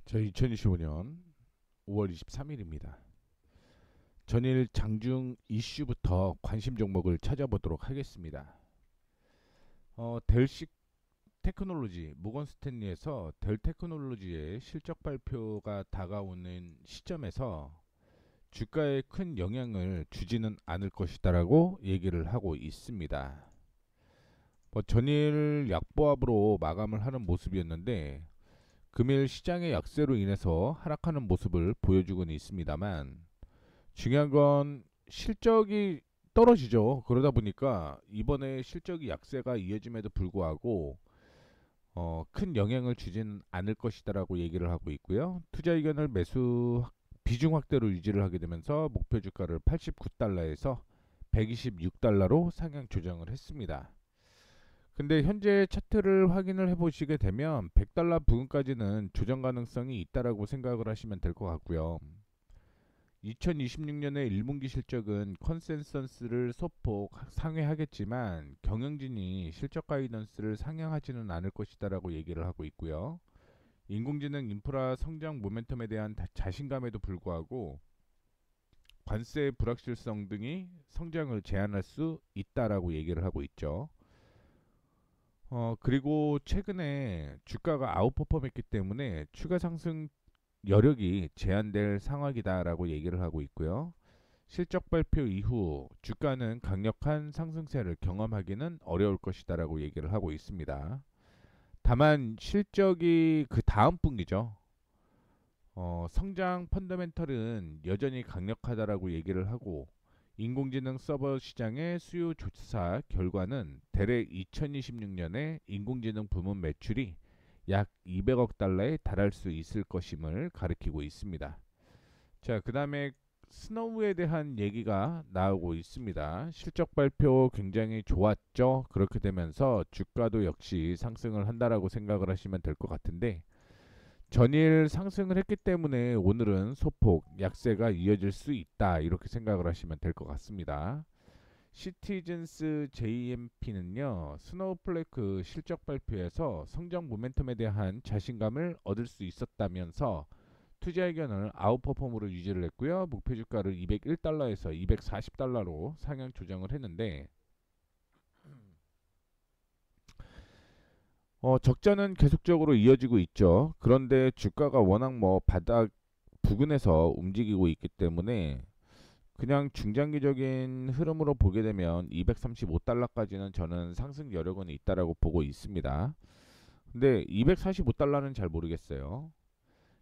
저 2025년 5월 23일입니다. 전일 장중 이슈부터 관심 종목을 찾아보도록 하겠습니다. 델식 테크놀로지, 모건 스탠리에서 델 테크놀로지의 실적 발표가 다가오는 시점에서 주가에 큰 영향을 주지는 않을 것이다라고 얘기를 하고 있습니다. 전일 약보합으로 마감을 하는 모습이었는데 금일 시장의 약세로 인해서 하락하는 모습을 보여주고는 있습니다만 중요한 건 실적이 떨어지죠. 그러다 보니까 이번에 실적이 약세가 이어짐에도 불구하고 큰 영향을 주지는 않을 것이다라고 얘기를 하고 있고요. 투자 의견을 매수 비중 확대로 유지를 하게 되면서 목표 주가를 89달러에서 126달러로 상향 조정을 했습니다. 근데 현재 차트를 확인을 해보시게 되면 100달러 부근까지는 조정 가능성이 있다라고 생각을 하시면 될 것 같고요. 2026년의 1분기 실적은 컨센서스를 소폭 상회하겠지만 경영진이 실적 가이던스를 상향하지는 않을 것이다라고 얘기를 하고 있고요. 인공지능 인프라 성장 모멘텀에 대한 자신감에도 불구하고 관세 불확실성 등이 성장을 제한할 수 있다라고 얘기를 하고 있죠. 그리고 최근에 주가가 아웃퍼폼했기 때문에 추가 상승 여력이 제한될 상황이다라고 얘기를 하고 있고요. 실적 발표 이후 주가는 강력한 상승세를 경험하기는 어려울 것이다라고 얘기를 하고 있습니다. 다만 실적이 그 다음 분기죠. 성장 펀더멘털은 여전히 강력하다라고 얘기를 하고 인공지능 서버 시장의 수요 조사 결과는 대략 2026년에 인공지능 부문 매출이 약 200억 달러에 달할 수 있을 것임을 가리키고 있습니다. 자, 그 다음에 스노우에 대한 얘기가 나오고 있습니다. 실적 발표 굉장히 좋았죠. 그렇게 되면서 주가도 역시 상승을 한다라고 생각을 하시면 될 것 같은데 전일 상승을 했기 때문에 오늘은 소폭 약세가 이어질 수 있다 이렇게 생각을 하시면 될 것 같습니다. 시티즌스 JMP는요 스노우플레이크 실적 발표에서 성장 모멘텀에 대한 자신감을 얻을 수 있었다면서 투자 의견을 아웃퍼폼으로 유지를 했고요. 목표 주가를 201달러에서 240달러로 상향 조정을 했는데 적자는 계속적으로 이어지고 있죠. 그런데 주가가 워낙 뭐 바닥 부근에서 움직이고 있기 때문에 그냥 중장기적인 흐름으로 보게 되면 235달러까지는 저는 상승 여력은 있다라고 보고 있습니다. 근데 245달러는 잘 모르겠어요.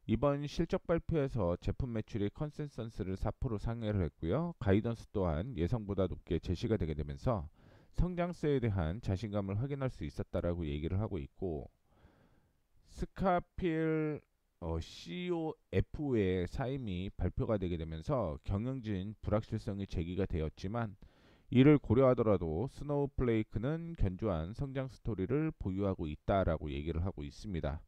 이번 실적 발표에서 제품 매출이 컨센서스를 4% 상회를 했고요. 가이던스 또한 예상보다 높게 제시가 되게 되면서 성장세에 대한 자신감을 확인할 수 있었다라고 얘기를 하고 있고 스카필 COF의 사임이 발표가 되게 되면서 경영진 불확실성이 제기가 되었지만 이를 고려하더라도 스노우플레이크는 견조한 성장 스토리를 보유하고 있다라고 얘기를 하고 있습니다.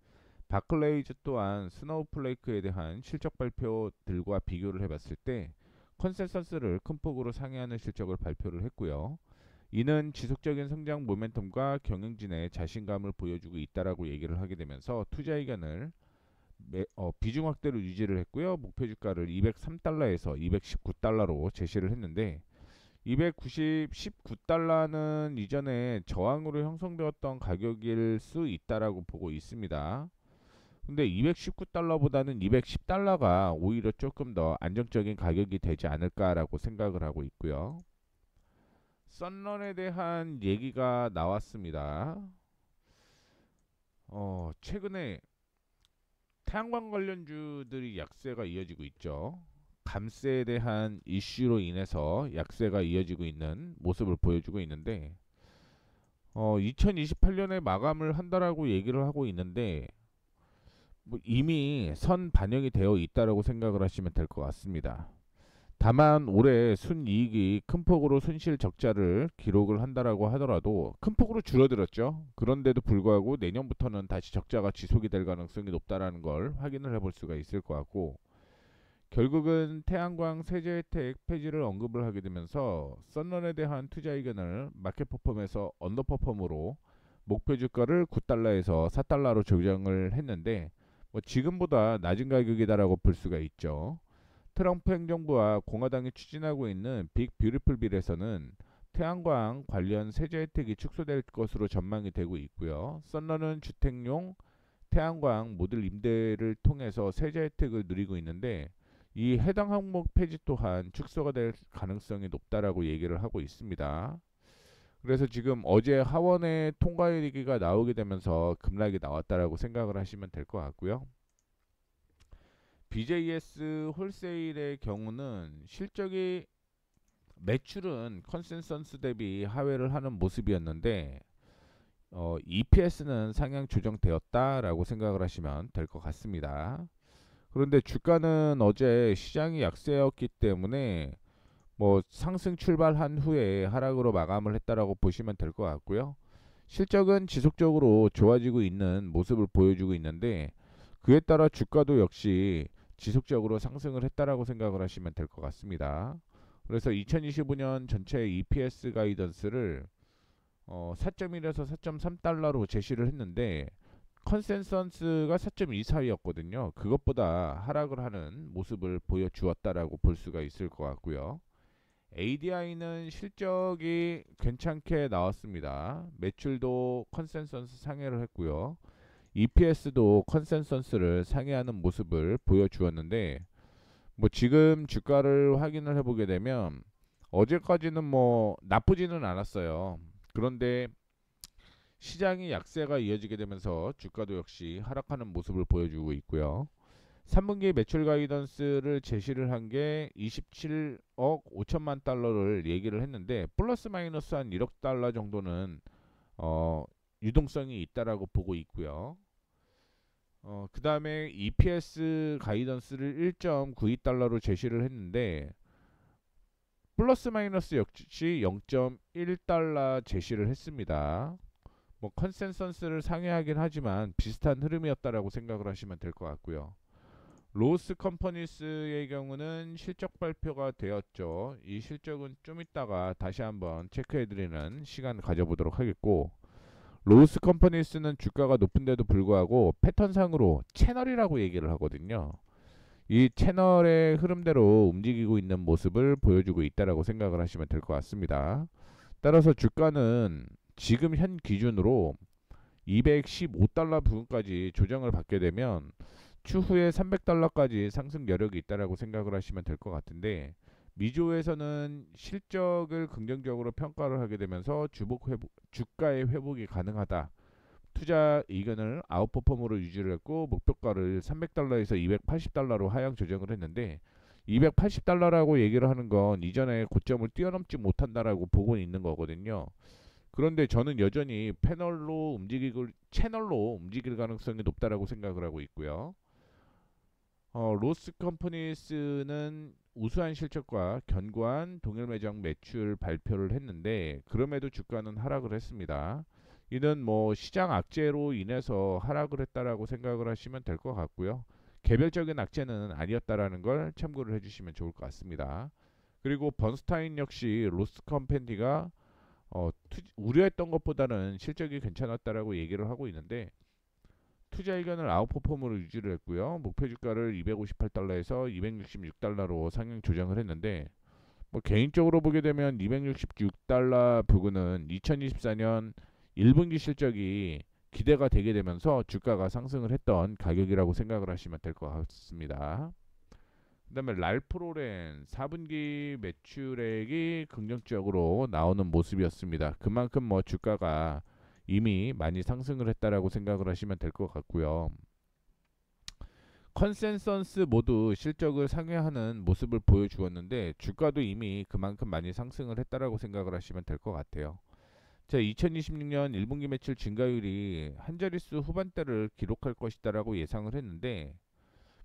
바클레이즈 또한 스노우플레이크에 대한 실적 발표들과 비교를 해봤을 때 컨센서스를 큰 폭으로 상회하는 실적을 발표를 했고요. 이는 지속적인 성장 모멘텀과 경영진의 자신감을 보여주고 있다라고 얘기를 하게 되면서 투자 의견을 비중 확대로 유지를 했고요. 목표 주가를 203달러에서 219달러로 제시를 했는데 19달러는 이전에 저항으로 형성되었던 가격일 수 있다라고 보고 있습니다. 근데 219달러보다는 210달러가 오히려 조금 더 안정적인 가격이 되지 않을까라고 생각을 하고 있고요. 썬런에 대한 얘기가 나왔습니다. 최근에 태양광 관련주들이 약세가 이어지고 있죠. 감세에 대한 이슈로 인해서 약세가 이어지고 있는 모습을 보여주고 있는데 2028년에 마감을 한다라고 얘기를 하고 있는데 뭐 이미 선 반영이 되어 있다라고 생각을 하시면 될 것 같습니다. 다만 올해 순이익이 큰 폭으로 손실 적자를 기록을 한다라고 하더라도 큰 폭으로 줄어들었죠. 그런데도 불구하고 내년부터는 다시 적자가 지속이 될 가능성이 높다라는 걸 확인을 해볼 수가 있을 것 같고 결국은 태양광 세제 혜택 폐지를 언급을 하게 되면서 썬런에 대한 투자 의견을 마켓 퍼폼에서 언더퍼폼으로 목표 주가를 9달러에서 4달러로 조정을 했는데 뭐 지금보다 낮은 가격이다라고 볼 수가 있죠. 트럼프 행정부와 공화당이 추진하고 있는 빅 뷰티풀 빌에서는 태양광 관련 세제 혜택이 축소될 것으로 전망이 되고 있고요. 썬런은 주택용 태양광 모듈 임대를 통해서 세제 혜택을 누리고 있는데 이 해당 항목 폐지 또한 축소가 될 가능성이 높다라고 얘기를 하고 있습니다. 그래서 지금 어제 하원의 통과 얘기가 나오게 되면서 급락이 나왔다라고 생각을 하시면 될 것 같고요. BJS 홀세일의 경우는 실적이 매출은 컨센서스 대비 하회를 하는 모습이었는데 EPS는 상향 조정되었다라고 생각을 하시면 될 것 같습니다. 그런데 주가는 어제 시장이 약세였기 때문에 뭐 상승 출발한 후에 하락으로 마감을 했다라고 보시면 될 것 같고요. 실적은 지속적으로 좋아지고 있는 모습을 보여주고 있는데 그에 따라 주가도 역시 지속적으로 상승을 했다라고 생각을 하시면 될 것 같습니다. 그래서 2025년 전체 EPS 가이던스를 4.1에서 4.3달러로 제시를 했는데 컨센서스가 4.24였거든요. 그것보다 하락을 하는 모습을 보여주었다라고 볼 수가 있을 것 같고요. ADI는 실적이 괜찮게 나왔습니다. 매출도 컨센서스 상회를 했고요. EPS도 컨센서스를 상회하는 모습을 보여주었는데 뭐 지금 주가를 확인을 해보게 되면 어제까지는 뭐 나쁘지는 않았어요. 그런데 시장이 약세가 이어지게 되면서 주가도 역시 하락하는 모습을 보여주고 있고요. 3분기 매출 가이던스를 제시를 한 게 27억 5천만 달러를 얘기를 했는데 플러스 마이너스 한 1억 달러 정도는 유동성이 있다라고 보고 있고요. 그 다음에 EPS 가이던스를 1.92달러로 제시를 했는데 플러스 마이너스 역시 0.1달러 제시를 했습니다. 뭐 컨센서스를 상회하긴 하지만 비슷한 흐름이었다라고 생각을 하시면 될 것 같고요. 로스 컴퍼니스의 경우는 실적 발표가 되었죠. 이 실적은 좀 이따가 다시 한번 체크해드리는 시간 가져보도록 하겠고, 로스 컴퍼니스는 주가가 높은데도 불구하고 패턴상으로 채널이라고 얘기를 하거든요. 이 채널의 흐름대로 움직이고 있는 모습을 보여주고 있다라고 생각을 하시면 될 것 같습니다. 따라서 주가는 지금 현 기준으로 215달러 부근까지 조정을 받게 되면 추후에 300달러까지 상승 여력이 있다라고 생각을 하시면 될 것 같은데 미조에서는 실적을 긍정적으로 평가를 하게 되면서 주가의 회복이 가능하다. 투자 의견을 아웃퍼폼으로 유지를 했고 목표가를 300달러에서 280달러로 하향 조정을 했는데 280달러라고 얘기를 하는 건 이전에 고점을 뛰어넘지 못한다라고 보고 있는 거거든요. 그런데 저는 여전히 채널로 움직일 가능성이 높다라고 생각을 하고 있고요. 로스 컴퍼니스는 우수한 실적과 견고한 동일 매장 매출 발표를 했는데 그럼에도 주가는 하락을 했습니다. 이는 뭐 시장 악재로 인해서 하락을 했다라고 생각을 하시면 될 것 같고요. 개별적인 악재는 아니었다라는 걸 참고를 해주시면 좋을 것 같습니다. 그리고 번스타인 역시 로스 컴퍼니가 우려했던 것보다는 실적이 괜찮았다라고 얘기를 하고 있는데 투자 의견을 아웃퍼폼으로 유지를 했고요. 목표 주가를 258달러에서 266달러로 상향 조정을 했는데 뭐 개인적으로 보게 되면 266달러 부근은 2024년 1분기 실적이 기대가 되게 되면서 주가가 상승을 했던 가격이라고 생각을 하시면 될 것 같습니다. 그 다음에 랄프로렌 4분기 매출액이 긍정적으로 나오는 모습이었습니다. 그만큼 뭐 주가가 이미 많이 상승을 했다라고 생각을 하시면 될 것 같고요. 컨센서스 모두 실적을 상회하는 모습을 보여주었는데 주가도 이미 그만큼 많이 상승을 했다라고 생각을 하시면 될 것 같아요. 자, 2026년 1분기 매출 증가율이 한 자릿수 후반대를 기록할 것이다라고 예상을 했는데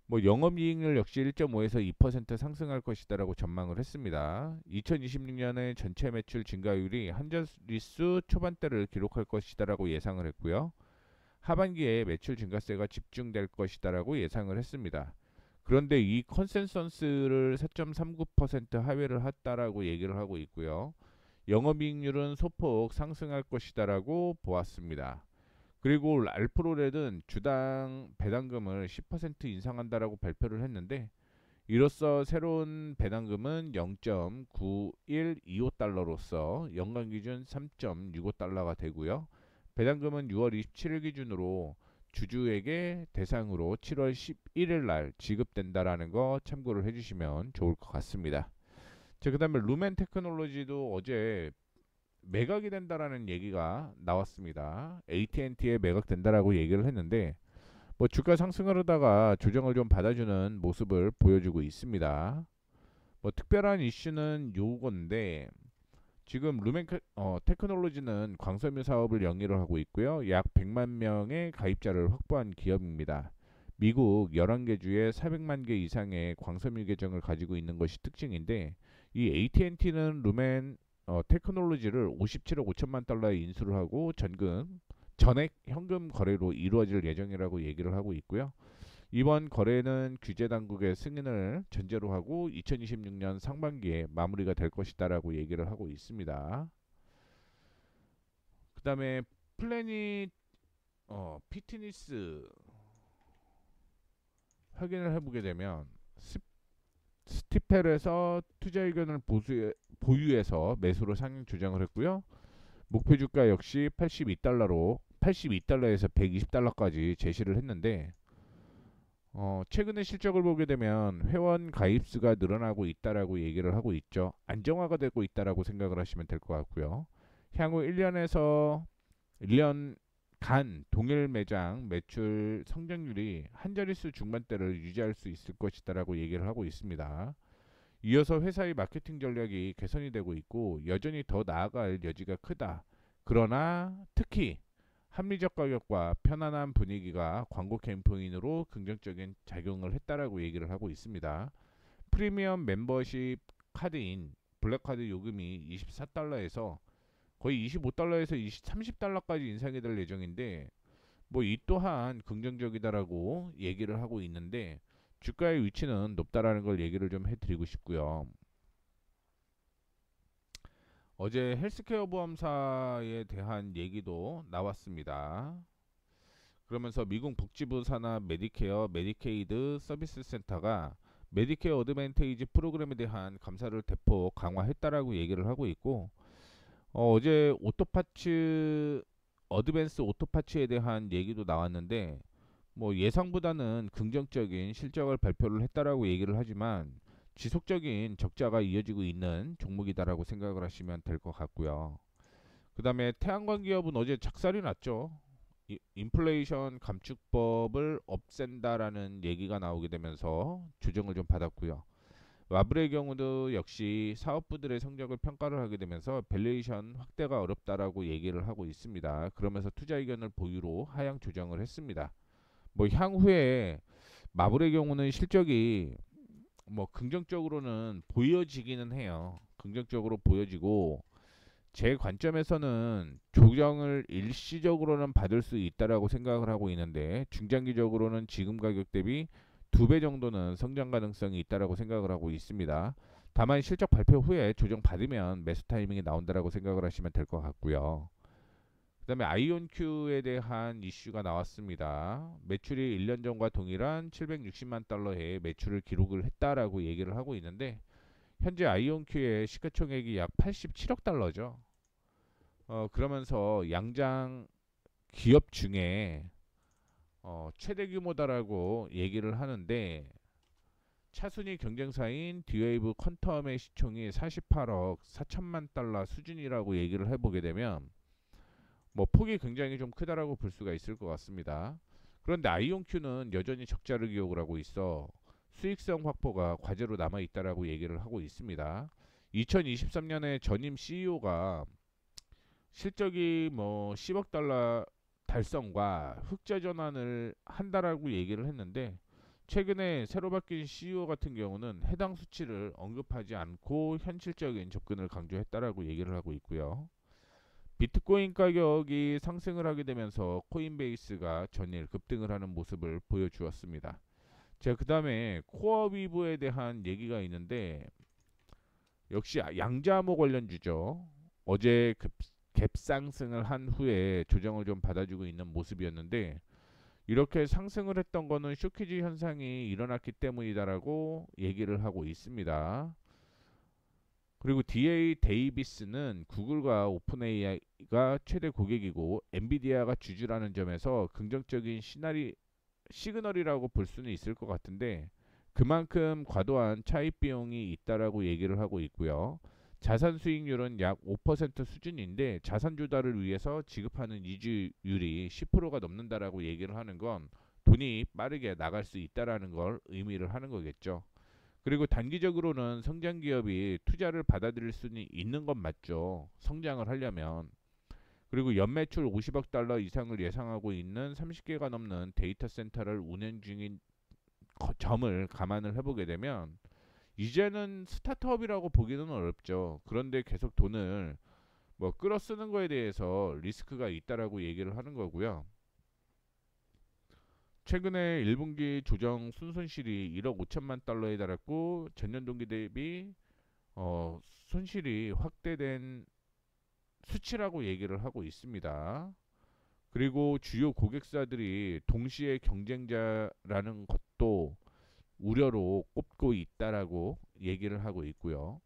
뭐 영업이익률 역시 1.5에서 2% 상승할 것이다라고 전망을 했습니다. 2026년에 전체 매출 증가율이 한 자릿수 초반대를 기록할 것이다라고 예상을 했고요. 하반기에 매출 증가세가 집중될 것이다라고 예상을 했습니다. 그런데 이 컨센서스를 4.39% 하회를 했다라고 얘기를 하고 있고요. 영업이익률은 소폭 상승할 것이다라고 보았습니다. 그리고 알프로렐은 주당 배당금을 10% 인상한다라고 발표를 했는데, 이로써 새로운 배당금은 0.9125달러로서 연간 기준 3.65달러가 되고요. 배당금은 6월 27일 기준으로 주주에게 대상으로 7월 11일 날 지급된다라는 거 참고를 해주시면 좋을 것 같습니다. 자, 그다음에 루멘 테크놀로지도 어제 매각이 된다라는 얘기가 나왔습니다. AT&T에 매각된다라고 얘기를 했는데, 뭐 주가 상승을 하다가 조정을 좀 받아주는 모습을 보여주고 있습니다. 뭐 특별한 이슈는 요건데, 지금 루멘 테크놀로지는 광섬유 사업을 영위를 하고 있고요. 약 100만 명의 가입자를 확보한 기업입니다. 미국 11개 주에 400만 개 이상의 광섬유 계정을 가지고 있는 것이 특징인데, 이 AT&T는 루멘 테크놀로지를 57억 5천만 달러에 인수를 하고 전액 현금 거래로 이루어질 예정이라고 얘기를 하고 있고요. 이번 거래는 규제 당국의 승인을 전제로 하고 2026년 상반기에 마무리가 될 것이다라고 얘기를 하고 있습니다. 그다음에 플래닛 피트니스 확인을 해보게 되면 스티펠에서 투자 의견을 보유해서 매수로 상향 조정을 했고요. 목표 주가 역시 82달러에서 120달러까지 제시를 했는데, 최근의 실적을 보게 되면 회원 가입 수가 늘어나고 있다라고 얘기를 하고 있죠. 안정화가 되고 있다라고 생각을 하시면 될 것 같고요. 향후 1년간 동일 매장 매출 성장률이 한 자릿수 중반대를 유지할 수 있을 것이다라고 얘기를 하고 있습니다. 이어서 회사의 마케팅 전략이 개선이 되고 있고 여전히 더 나아갈 여지가 크다. 그러나 특히 합리적 가격과 편안한 분위기가 광고 캠페인으로 긍정적인 작용을 했다라고 얘기를 하고 있습니다. 프리미엄 멤버십 카드인 블랙카드 요금이 24달러에서 거의 25달러에서 30달러까지 인상이 될 예정인데, 뭐 이 또한 긍정적이다라고 얘기를 하고 있는데, 주가의 위치는 높다라는 걸 얘기를 좀 해드리고 싶고요. 어제 헬스케어 보험사에 대한 얘기도 나왔습니다. 그러면서 미국 복지부 산하 메디케어 메디케이드 서비스 센터가 메디케어 어드밴테이지 프로그램에 대한 감사를 대폭 강화했다라고 얘기를 하고 있고, 어제 오토파츠 어드밴스 오토파츠에 대한 얘기도 나왔는데, 뭐 예상보다는 긍정적인 실적을 발표를 했다라고 얘기를 하지만 지속적인 적자가 이어지고 있는 종목이다라고 생각을 하시면 될 것 같고요. 그 다음에 태양광 기업은 어제 작살이 났죠. 인플레이션 감축법을 없앤다라는 얘기가 나오게 되면서 조정을 좀 받았고요. 와블의 경우도 역시 사업부들의 성적을 평가를 하게 되면서 밸류에이션 확대가 어렵다라고 얘기를 하고 있습니다. 그러면서 투자 의견을 보유로 하향 조정을 했습니다. 뭐 향후에 마블의 경우는 실적이 뭐 긍정적으로는 보여지기는 해요. 긍정적으로 보여지고 제 관점에서는 조정을 일시적으로는 받을 수 있다라고 생각을 하고 있는데, 중장기적으로는 지금 가격 대비 2배 정도는 성장 가능성이 있다라고 생각을 하고 있습니다. 다만 실적 발표 후에 조정 받으면 매수 타이밍이 나온다라고 생각을 하시면 될 것 같고요. 그 다음에 아이온큐에 대한 이슈가 나왔습니다. 매출이 1년 전과 동일한 760만 달러의 매출을 기록을 했다라고 얘기를 하고 있는데, 현재 아이온큐의 시가총액이 약 87억 달러죠. 그러면서 양장 기업 중에 최대 규모다라고 얘기를 하는데, 차순위 경쟁사인 디웨이브 퀀텀의 시총이 48억 4천만 달러 수준이라고 얘기를 해보게 되면 뭐 폭이 굉장히 좀 크다라고 볼 수가 있을 것 같습니다. 그런데 아이온큐는 여전히 적자를 기록을 하고 있어 수익성 확보가 과제로 남아 있다라고 얘기를 하고 있습니다. 2023년에 전임 CEO가 실적이 뭐 10억 달러 달성과 흑자 전환을 한다라고 얘기를 했는데, 최근에 새로 바뀐 CEO 같은 경우는 해당 수치를 언급하지 않고 현실적인 접근을 강조했다라고 얘기를 하고 있고요. 비트코인 가격이 상승을 하게 되면서 코인베이스가 전일 급등을 하는 모습을 보여주었습니다. 자, 그 다음에 코어위브에 대한 얘기가 있는데, 역시 양자암호 관련주죠. 어제 갭 상승을 한 후에 조정을 좀 받아주고 있는 모습이었는데, 이렇게 상승을 했던 거는 쇼키즈 현상이 일어났기 때문이다라고 얘기를 하고 있습니다. 그리고 DA 데이비스는 구글과 오픈AI가 최대 고객이고 엔비디아가 주주라는 점에서 긍정적인 시그널이라고 볼 수는 있을 것 같은데, 그만큼 과도한 차입 비용이 있다라고 얘기를 하고 있고요. 자산 수익률은 약 5% 수준인데 자산 조달을 위해서 지급하는 이주율이 10%가 넘는다라고 얘기를 하는 건 돈이 빠르게 나갈 수 있다라는 걸 의미를 하는 거겠죠. 그리고 단기적으로는 성장 기업이 투자를 받아들일 수는 있는 건 맞죠. 성장을 하려면. 그리고 연매출 50억 달러 이상을 예상하고 있는 30개가 넘는 데이터 센터를 운영 중인 점을 감안을 해보게 되면 이제는 스타트업이라고 보기는 어렵죠. 그런데 계속 돈을 뭐 끌어 쓰는 거에 대해서 리스크가 있다라고 얘기를 하는 거고요. 최근에 1분기 조정 순손실이 1억 5천만 달러에 달했고 전년 동기 대비 손실이 확대된 수치라고 얘기를 하고 있습니다. 그리고 주요 고객사들이 동시에 경쟁자라는 것도 우려로 꼽고 있다라고 얘기를 하고 있고요.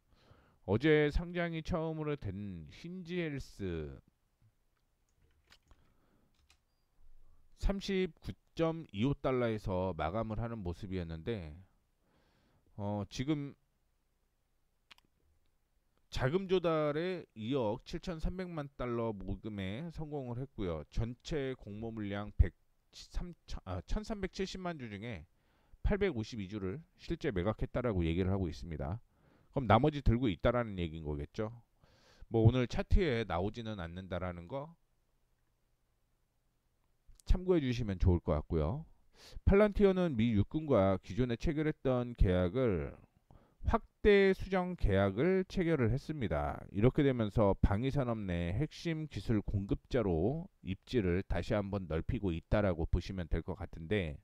어제 상장이 처음으로 된 힌지헬스 39.25달러에서 마감을 하는 모습이었는데, 지금 자금 조달에 2억 7,300만 달러 모금에 성공을 했고요. 전체 공모 물량 1,370만 주 중에 852주를 실제 매각했다라고 얘기를 하고 있습니다. 그럼 나머지 들고 있다라는 얘기인 거겠죠. 뭐 오늘 차트에 나오지는 않는다라는 거 참고해 주시면 좋을 것 같고요. 팔란티어는 미 육군과 기존에 체결했던 계약을 확대 수정 계약을 체결을 했습니다. 이렇게 되면서 방위산업 내 핵심 기술 공급자로 입지를 다시 한번 넓히고 있다라고 보시면 될 것 같은데,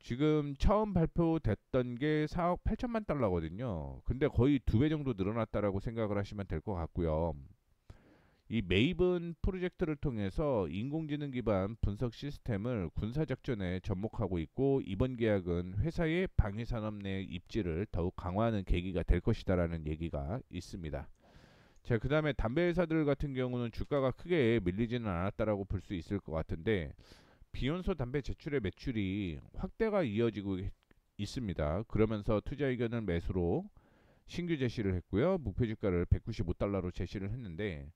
지금 처음 발표됐던 게 4억 8천만 달러거든요. 근데 거의 2배 정도 늘어났다라고 생각을 하시면 될 것 같고요. 이 메이븐 프로젝트를 통해서 인공지능 기반 분석 시스템을 군사작전에 접목하고 있고, 이번 계약은 회사의 방위산업 내 입지를 더욱 강화하는 계기가 될 것이다라는 얘기가 있습니다. 자, 그 다음에 담배 회사들 같은 경우는 주가가 크게 밀리지는 않았다라고 볼 수 있을 것 같은데, 비연소 담배 제출의 매출이 확대가 이어지고 있습니다. 그러면서 투자 의견을 매수로 신규 제시를 했고요. 목표 주가를 195달러로 제시를 했는데,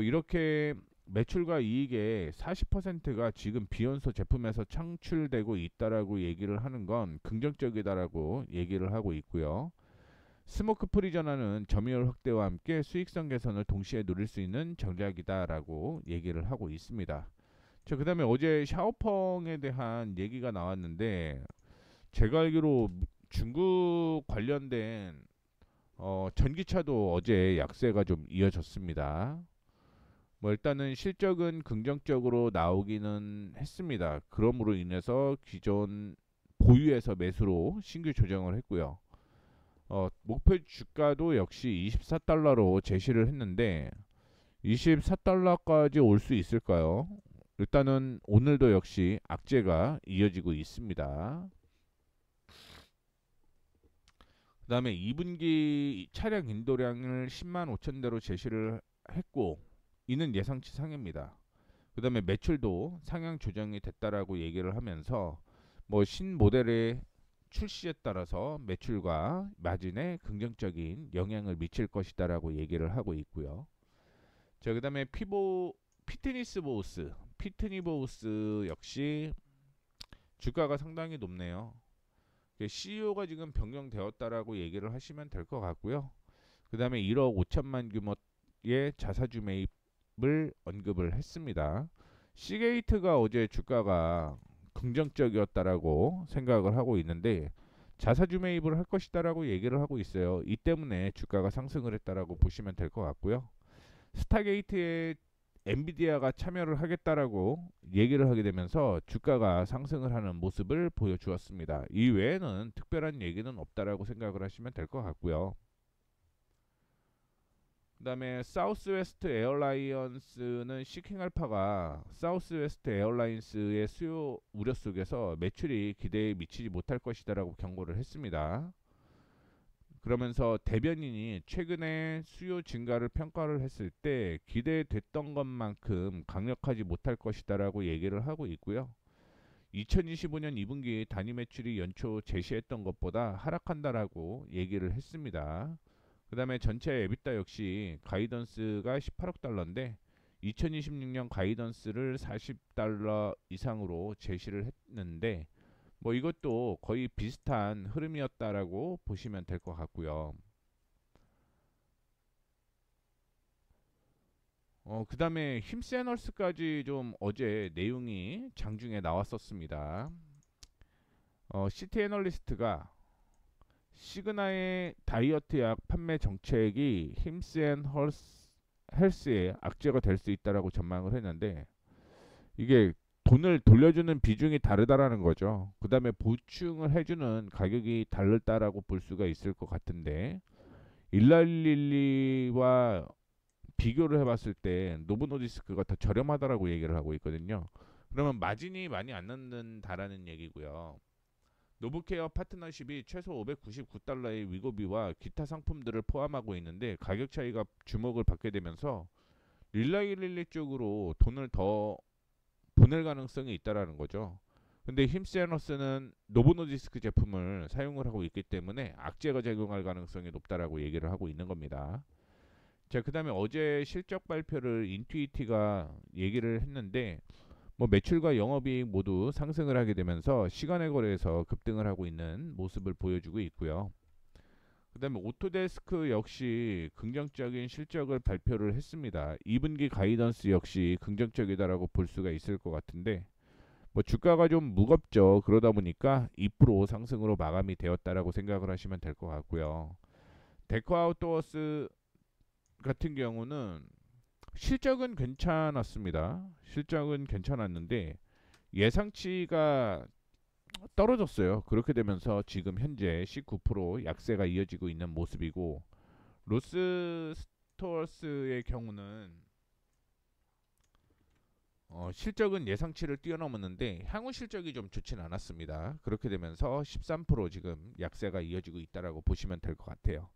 이렇게 매출과 이익의 40%가 지금 비연소 제품에서 창출되고 있다라고 얘기를 하는 건 긍정적이다라고 얘기를 하고 있고요. 스모크 프리 전환은 점유율 확대와 함께 수익성 개선을 동시에 누릴 수 있는 전략이다라고 얘기를 하고 있습니다. 자, 그다음에 어제 샤오펑에 대한 얘기가 나왔는데, 제가 알기로 중국 관련된 전기차도 어제 약세가 좀 이어졌습니다. 뭐 일단은 실적은 긍정적으로 나오기는 했습니다. 그러므로 인해서 기존 보유에서 매수로 신규 조정을 했고요. 목표 주가도 역시 24달러로 제시를 했는데 24달러까지 올 수 있을까요? 일단은 오늘도 역시 악재가 이어지고 있습니다. 그 다음에 2분기 차량 인도량을 10만 5천 대로 제시를 했고, 이는 예상치 상입니다. 그 다음에 매출도 상향 조정이 됐다라고 얘기를 하면서 뭐 신모델의 출시에 따라서 매출과 마진에 긍정적인 영향을 미칠 것이다라고 얘기를 하고 있고요. 자, 그 다음에 피트니보우스 역시 주가가 상당히 높네요. CEO가 지금 변경되었다라고 얘기를 하시면 될 것 같고요. 그 다음에 1억 5천만 규모의 자사주 매입을 언급을 했습니다. 시게이트가 어제 주가가 긍정적이었다라고 생각을 하고 있는데 자사주 매입을 할 것이다라고 얘기를 하고 있어요. 이 때문에 주가가 상승을 했다라고 보시면 될 것 같고요. 스타게이트에 엔비디아가 참여를 하겠다라고 얘기를 하게 되면서 주가가 상승을 하는 모습을 보여주었습니다. 이 외에는 특별한 얘기는 없다라고 생각을 하시면 될 것 같고요. 그다음에 사우스웨스트 에어라이언스는 시킹알파가 사우스웨스트 에어라인스의 수요 우려 속에서 매출이 기대에 미치지 못할 것이다라고 경고를 했습니다. 그러면서 대변인이 최근에 수요 증가를 평가를 했을 때 기대됐던 것만큼 강력하지 못할 것이다라고 얘기를 하고 있고요. 2025년 2분기 단위 매출이 연초 제시했던 것보다 하락한다라고 얘기를 했습니다. 그 다음에 전체 에비타 역시 가이던스가 18억 달러인데 2026년 가이던스를 40달러 이상으로 제시를 했는데 뭐 이것도 거의 비슷한 흐름이었다라고 보시면 될 것 같고요. 그 다음에 힘스 애널스까지 좀 어제 내용이 장중에 나왔었습니다. 시티 애널리스트가 시그나의 다이어트 약 판매 정책이 힘스 앤 헬스의 악재가 될 수 있다라고 전망을 했는데 이게 돈을 돌려주는 비중이 다르다라는 거죠. 그 다음에 보충을 해주는 가격이 다르다라고 볼 수가 있을 것 같은데 일랄릴리와 비교를 해봤을 때 노보노디스크가 더 저렴하다라고 얘기를 하고 있거든요. 그러면 마진이 많이 안 남는다라는 얘기고요. 노브케어 파트너십이 최소 599달러의 위고비와 기타 상품들을 포함하고 있는데 가격 차이가 주목을 받게 되면서 릴라이릴리 쪽으로 돈을 더 보낼 가능성이 있다라는 거죠. 근데 힘스애너스는 노보노디스크 제품을 사용을 하고 있기 때문에 악재가 작용할 가능성이 높다라고 얘기를 하고 있는 겁니다. 자, 그다음에 어제 실적 발표를 인투이티가 얘기를 했는데 뭐 매출과 영업이익 모두 상승을 하게 되면서 시간의 거래에서 급등을 하고 있는 모습을 보여주고 있고요. 그다음에 오토데스크 역시 긍정적인 실적을 발표를 했습니다. 2분기 가이던스 역시 긍정적이다라고 볼 수가 있을 것 같은데 뭐 주가가 좀 무겁죠. 그러다 보니까 2% 상승으로 마감이 되었다라고 생각을 하시면 될 것 같고요. 데코 아웃도어스 같은 경우는 실적은 괜찮았습니다. 실적은 괜찮았는데 예상치가 떨어졌어요. 그렇게 되면서 지금 현재 19% 약세가 이어지고 있는 모습이고 로스 스토어스의 경우는 실적은 예상치를 뛰어넘었는데 향후 실적이 좀 좋지는 않았습니다. 그렇게 되면서 13% 지금 약세가 이어지고 있다라고 보시면 될 것 같아요.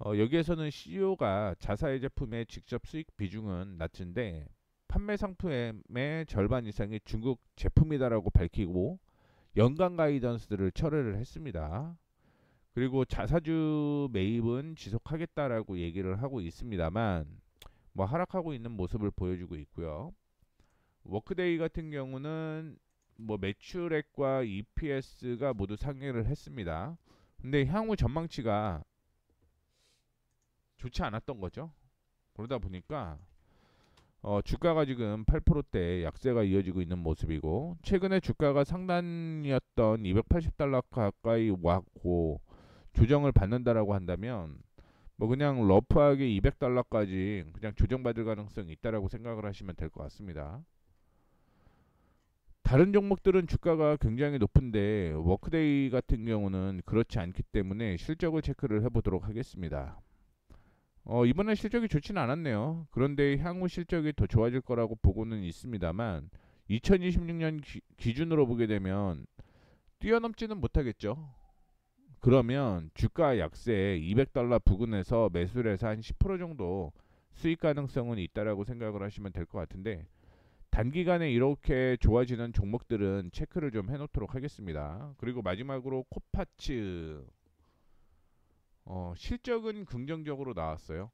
여기에서는 CEO가 자사의 제품의 직접 수익 비중은 낮은데 판매 상품의 절반 이상이 중국 제품이다라고 밝히고 연간 가이던스들을 철회를 했습니다. 그리고 자사주 매입은 지속하겠다라고 얘기를 하고 있습니다만 뭐 하락하고 있는 모습을 보여주고 있고요. 워크데이 같은 경우는 뭐 매출액과 EPS가 모두 상회를 했습니다. 근데 향후 전망치가 좋지 않았던 거죠. 그러다 보니까 주가가 지금 8%대 약세가 이어지고 있는 모습이고 최근에 주가가 상단이었던 280달러 가까이 왔고 조정을 받는다라고 한다면 뭐 그냥 러프하게 200달러까지 그냥 조정받을 가능성이 있다라고 생각을 하시면 될 것 같습니다. 다른 종목들은 주가가 굉장히 높은데 워크데이 같은 경우는 그렇지 않기 때문에 실적을 체크를 해보도록 하겠습니다. 이번에 실적이 좋지는 않았네요. 그런데 향후 실적이 더 좋아질 거라고 보고는 있습니다만 2026년 기준으로 보게 되면 뛰어넘지는 못하겠죠. 그러면 주가 약세 200달러 부근에서 매수를 해서 한 10% 정도 수익 가능성은 있다라고 생각을 하시면 될 것 같은데 단기간에 이렇게 좋아지는 종목들은 체크를 좀 해놓도록 하겠습니다. 그리고 마지막으로 코파츠 실적은 긍정적으로 나왔어요.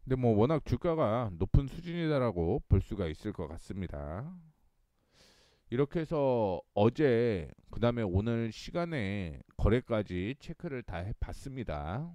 근데 뭐 워낙 주가가 높은 수준이다라고 볼 수가 있을 것 같습니다. 이렇게 해서 어제 그다음에 오늘 시간에 거래까지 체크를 다 해봤습니다.